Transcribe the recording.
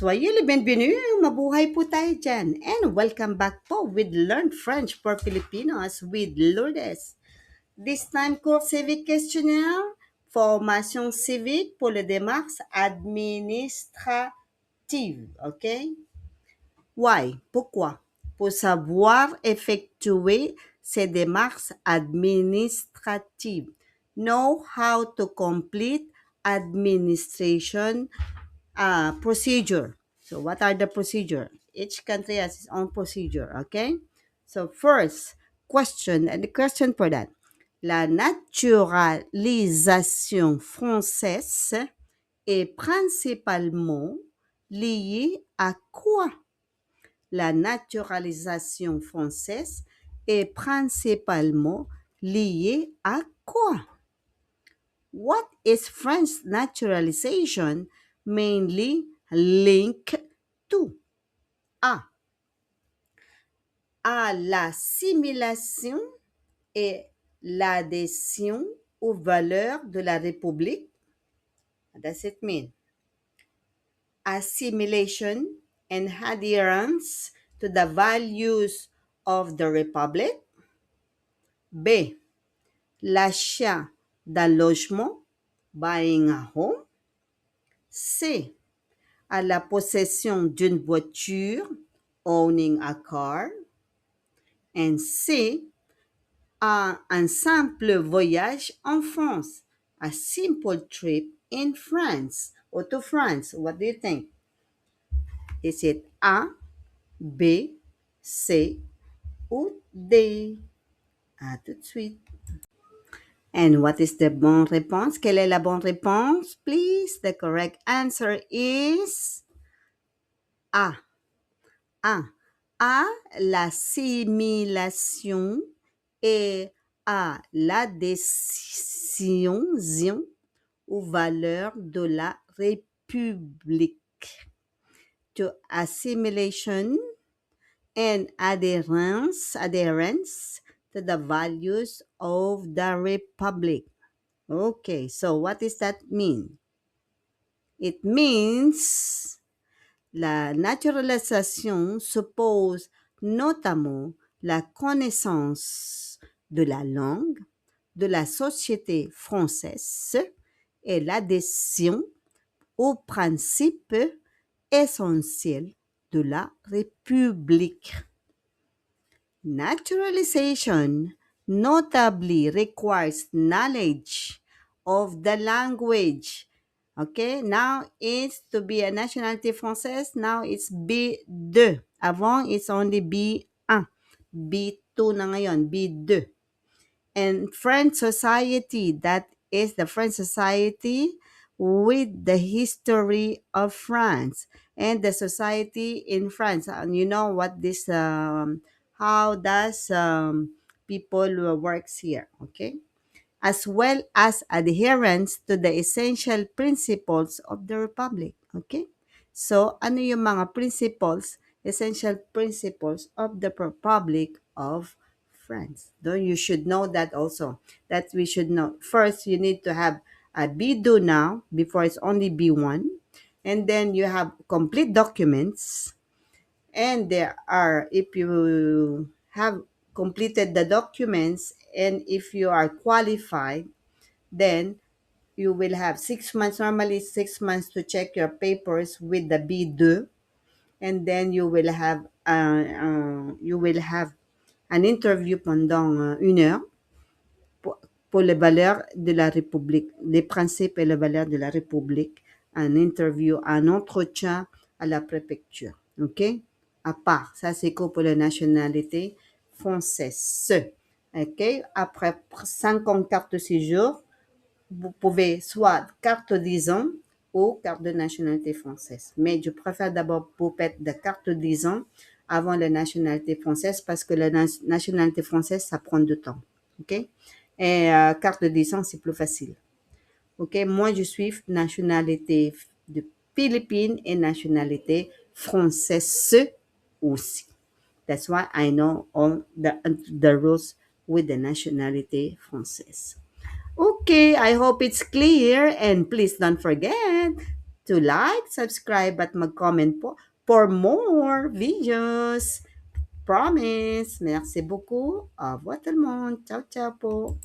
Soyez le bienvenu, mabuhay po tayo dyan. And welcome back po with Learn French for Filipinos with Lourdes. This time, cours civique questionnaire, formation civique pour les démarches administratives. OK? Why? Pourquoi? Pour savoir effectuer ces démarches administratives. Know how to complete administration procedure. So what are the procedure? Each country has its own procedure, okay? So first, question, and the question for that. La naturalisation française est principalement liée à quoi? La naturalisation française est principalement liée à quoi? What is French naturalization mainly linked to? A. À l'assimilation et l'adhésion aux valeurs de la République. What does it mean? Assimilation and adherence to the values of the Republic. B. L'achat d'un logement, buying a home. C. À la possession d'une voiture, owning a car. And C. À un simple voyage en France, a simple trip in France or to France. What do you think? Is it A, B, C ou D? À tout de suite. And what is the bonne réponse? Quelle est la bonne réponse, please? The correct answer is A. A. À l'assimilation et à l'adhésion aux valeurs de la République. To assimilation and adherence to the values of the Republic. Okay, so what does that mean? It means la naturalisation suppose notamment la connaissance de la langue de la société française et l'adhésion aux principes essentiels de la République. Naturalization notably requires knowledge of the language. Okay, now it's to be a nationalité française, now it's B2. Avant, it's only B1. B2 na ngayon, B2. And French society, that is the French society with the history of France and the society in France. And you know what this, how does people works here, okay? As well as adherence to the essential principles of the Republic, okay? So, ano yung mga principles, essential principles of the Republic of France? Though you should know that also, that we should know. First, you need to have a B2 now, before it's only B1. And then you have complete documents. And there are, if you have completed the documents and if you are qualified, then you will have 6 months, normally 6 months to check your papers with the B2, and then you will have an interview pendant 1 heure pour les valeurs de la République, les principes et les valeurs de la République, un interview, un entretien à la préfecture, ok? À part, ça c'est que pour la nationalité française, ok? Après 50 cartes de séjour, vous pouvez soit carte 10 ans ou carte de nationalité française. Mais je préfère d'abord vous mettre de carte 10 ans avant la nationalité française parce que la nationalité française, ça prend du temps. OK? Et carte de 10 ans, c'est plus facile. OK? Moi, je suis nationalité de Philippines et nationalité française aussi. That's why I know all the rules with the nationalité française. Okay, I hope it's clear and please don't forget to like, subscribe at mag-comment po for more videos. Promise. Merci beaucoup. Au revoir tout le monde. Ciao, ciao po.